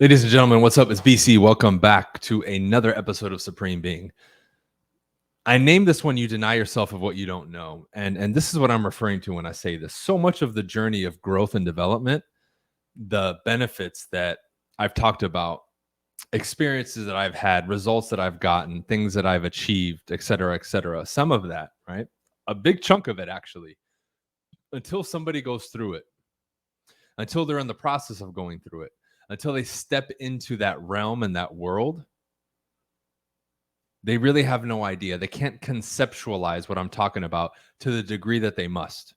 Ladies and gentlemen, what's up? It's BC. Welcome back to another episode of Supreme Being. I named this one "You Deny Yourself of What You Don't Know." And this is what I'm referring to when I say this. So much of the journey of growth and development, the benefits that I've talked about, experiences that I've had, results that I've gotten, things that I've achieved, et cetera, et cetera. Some of that, right? A big chunk of it, actually, until somebody goes through it, until they're in the process of going through it, until they step into that realm and that world, they really have no idea. They can't conceptualize what I'm talking about to the degree that they must,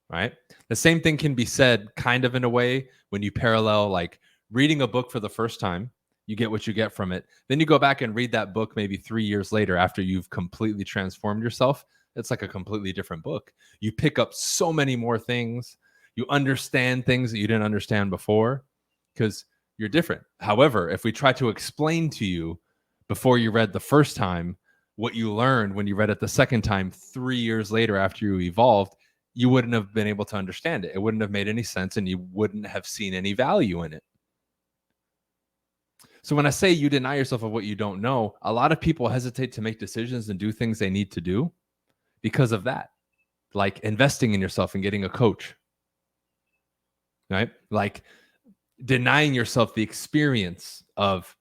right? The same thing can be said kind of in a way when you parallel like reading a book for the first time, you get what you get from it. Then you go back and read that book maybe 3 years later after you've completely transformed yourself. It's like a completely different book. You pick up so many more things. You understand things that you didn't understand before because you're different. However, if we try to explain to you before you read the first time what you learned when you read it the second time 3 years later after you evolved, you wouldn't have been able to understand it. It wouldn't have made any sense and you wouldn't have seen any value in it. So when I say you deny yourself of what you don't know, a lot of people hesitate to make decisions and do things they need to do because of that. Like investing in yourself and getting a coach, right? Like denying yourself the experience of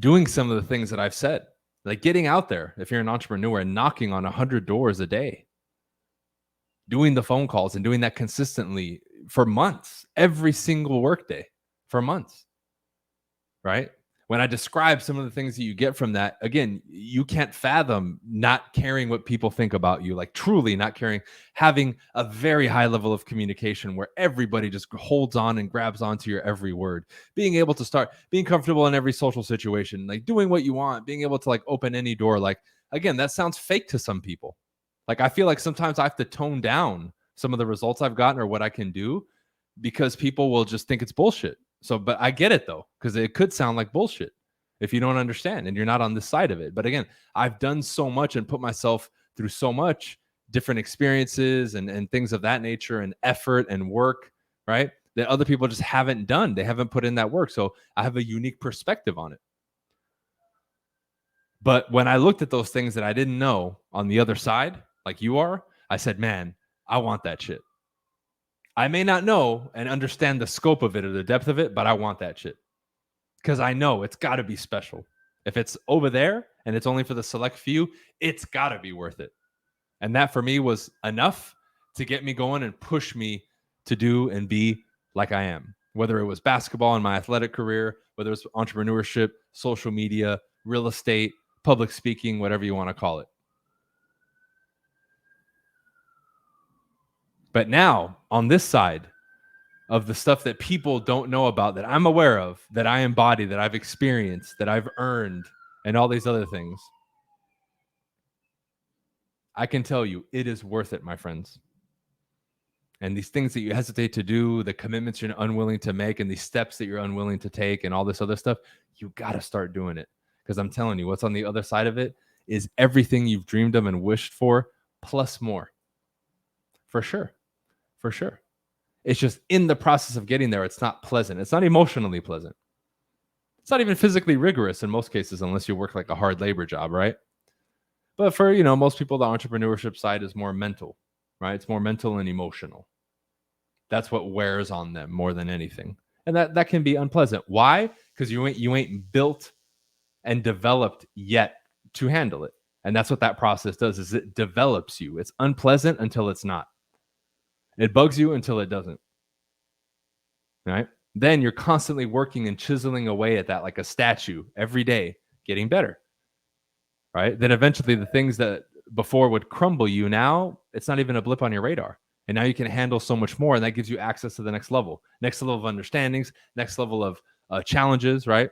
doing some of the things that I've said, like getting out there if you're an entrepreneur and knocking on 100 doors a day, doing the phone calls and doing that consistently for months, every single workday for months, right? When I describe some of the things that you get from that, again, you can't fathom not caring what people think about you, like truly not caring, having a very high level of communication where everybody just holds on and grabs onto your every word, being able to start being comfortable in every social situation, like doing what you want, being able to like open any door. Like, again, that sounds fake to some people. Like, I feel like sometimes I have to tone down some of the results I've gotten or what I can do because people will just think it's bullshit. So, but I get it though, because it could sound like bullshit if you don't understand and you're not on this side of it. But again, I've done so much and put myself through so much different experiences and things of that nature and effort and work, right? That other people just haven't done. They haven't put in that work. So I have a unique perspective on it. But when I looked at those things that I didn't know on the other side, like you are, I said, man, I want that shit. I may not know and understand the scope of it or the depth of it, but I want that shit because I know it's got to be special. If it's over there and it's only for the select few, it's got to be worth it. And that for me was enough to get me going and push me to do and be like I am. Whether it was basketball in my athletic career, whether it was entrepreneurship, social media, real estate, public speaking, whatever you want to call it. But now on this side of the stuff that people don't know about, that I'm aware of, that I embody, that I've experienced, that I've earned, and all these other things, I can tell you it is worth it, my friends. And these things that you hesitate to do, the commitments you're unwilling to make, and these steps that you're unwilling to take, and all this other stuff, you got to start doing it. Because I'm telling you, what's on the other side of it is everything you've dreamed of and wished for, plus more. For sure. For sure. It's just in the process of getting there, it's not pleasant. It's not emotionally pleasant. It's not even physically rigorous in most cases, unless you work like a hard labor job, right? But for most people, the entrepreneurship side is more mental, right? It's more mental and emotional. That's what wears on them more than anything, and that can be unpleasant. Why? Because you ain't built and developed yet to handle it, and that's what that process does. Is it develops you? It's unpleasant until it's not. It bugs you until it doesn't. Right? Then you're constantly working and chiseling away at that like a statue every day, getting better. Right? Then eventually the things that before would crumble you, now it's not even a blip on your radar. And now you can handle so much more, and that gives you access to the next level of understandings, next level of challenges, right?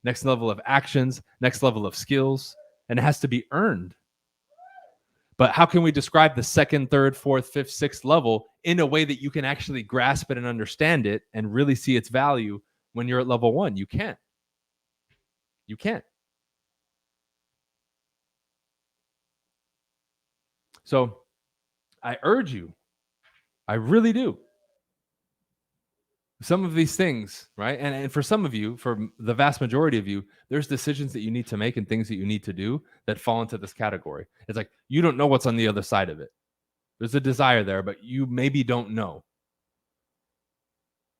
Next level of actions, next level of skills, and it has to be earned. But how can we describe the second, third, fourth, fifth, sixth level in a way that you can actually grasp it and understand it and really see its value when you're at level one? You can't. You can't. So I urge you, I really do. some of these things, right? And for some of you, for the vast majority of you, there's decisions that you need to make and things that you need to do that fall into this category. It's like you don't know what's on the other side of it. There's a desire there, but you maybe don't know.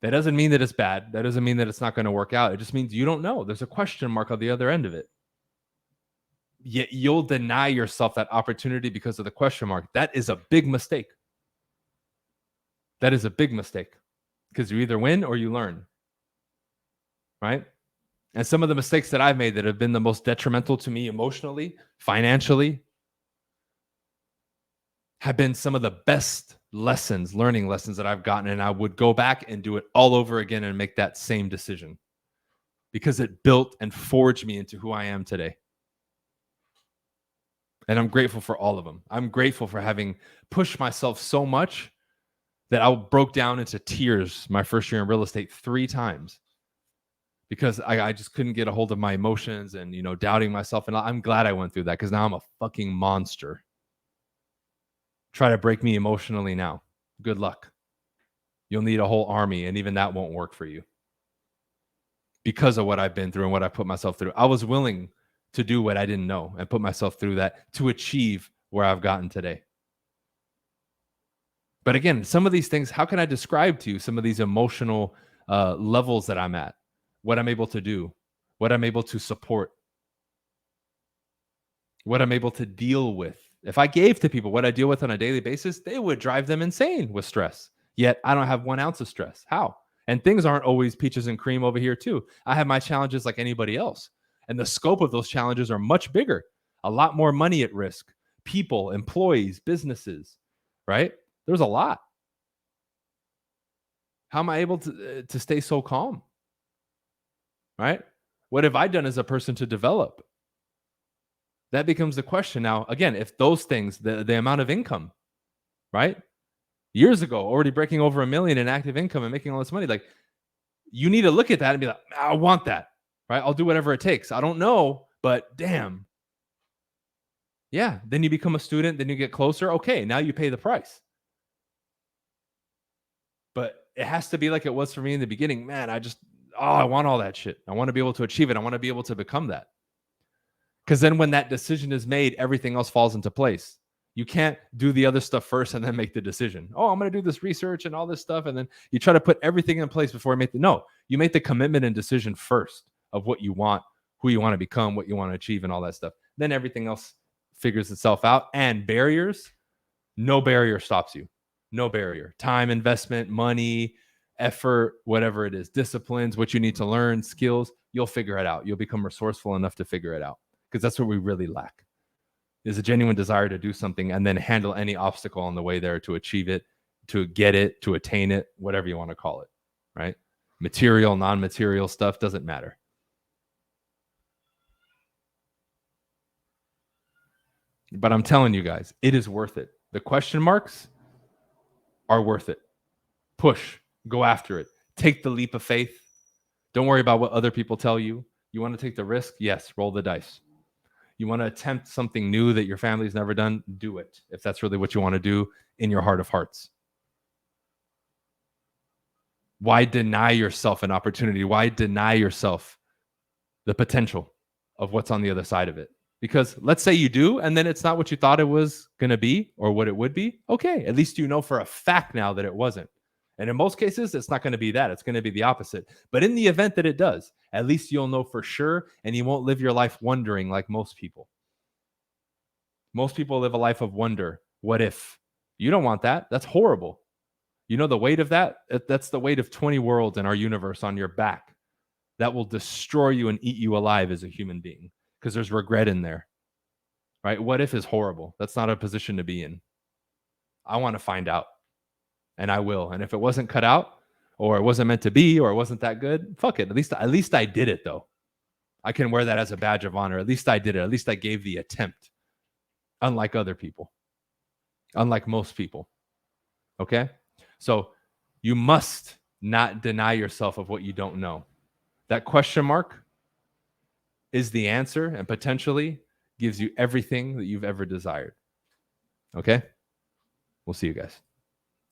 That doesn't mean that it's bad. That doesn't mean that it's not going to work out. It just means you don't know. There's a question mark on the other end of it. Yet you'll deny yourself that opportunity because of the question mark. That is a big mistake. That is a big mistake because you either win or you learn, right? And some of the mistakes that I've made that have been the most detrimental to me emotionally, financially, have been some of the best lessons, learning lessons that I've gotten. And I would go back and do it all over again and make that same decision because it built and forged me into who I am today. And I'm grateful for all of them. I'm grateful for having pushed myself so much that I broke down into tears my first year in real estate 3 times because I just couldn't get a hold of my emotions and, doubting myself. And I'm glad I went through that because now I'm a fucking monster. Try to break me emotionally now. Good luck. You'll need a whole army, and even that won't work for you because of what I've been through and what I put myself through. I was willing to do what I didn't know and put myself through that to achieve where I've gotten today. But again, some of these things, how can I describe to you some of these emotional levels that I'm at, what I'm able to do, what I'm able to support, what I'm able to deal with? If I gave to people what I deal with on a daily basis, they would drive them insane with stress. Yet I don't have 1 ounce of stress. How? And things aren't always peaches and cream over here too. I have my challenges like anybody else. And the scope of those challenges are much bigger, a lot more money at risk, people, employees, businesses, right? There's a lot. How am I able to stay so calm? Right? What have I done as a person to develop? That becomes the question. Now, again, if those things, the amount of income, right? Years ago, already breaking over $1 million in active income and making all this money, like you need to look at that and be like, I want that, right? I'll do whatever it takes. I don't know, but damn. Yeah. Then you become a student, then you get closer. Okay. Now you pay the price. But it has to be like it was for me in the beginning. Man, I want all that shit. I want to be able to achieve it. I want to be able to become that. Because then when that decision is made, everything else falls into place. You can't do the other stuff first and then make the decision. Oh, I'm going to do this research and all this stuff. And then you try to put everything in place before you make you make the commitment and decision first of what you want, who you want to become, what you want to achieve and all that stuff. Then everything else figures itself out. And barriers, no barrier stops you. No barrier. Time, investment, money, effort, whatever it is, disciplines, what you need to learn, skills, you'll figure it out. You'll become resourceful enough to figure it out. Because that's what we really lack is a genuine desire to do something and then handle any obstacle on the way there to achieve it, to get it, to attain it, whatever you want to call it, right? Material, non-material stuff doesn't matter. But I'm telling you guys, it is worth it. The question marks are worth it. Push, go after it. Take the leap of faith. Don't worry about what other people tell you. You want to take the risk? Yes, roll the dice. You want to attempt something new that your family's never done? Do it. If that's really what you want to do in your heart of hearts. Why deny yourself an opportunity? Why deny yourself the potential of what's on the other side of it? Because let's say you do, and then it's not what you thought it was going to be or what it would be. Okay, at least you know for a fact now that it wasn't. And in most cases, it's not going to be that. It's going to be the opposite. But in the event that it does, at least you'll know for sure, and you won't live your life wondering like most people. Most people live a life of wonder. What if? You don't want that. That's horrible. You know the weight of that? That's the weight of 20 worlds in our universe on your back. That will destroy you and eat you alive as a human being because there's regret in there. Right? What if is horrible. That's not a position to be in. I want to find out. And I will. And if it wasn't cut out or it wasn't meant to be or it wasn't that good, fuck it. At least I did it though. I can wear that as a badge of honor. At least I did it. At least I gave the attempt. Unlike other people. Unlike most people. Okay? So you must not deny yourself of what you don't know. That question mark is the answer and potentially gives you everything that you've ever desired. Okay? We'll see you guys.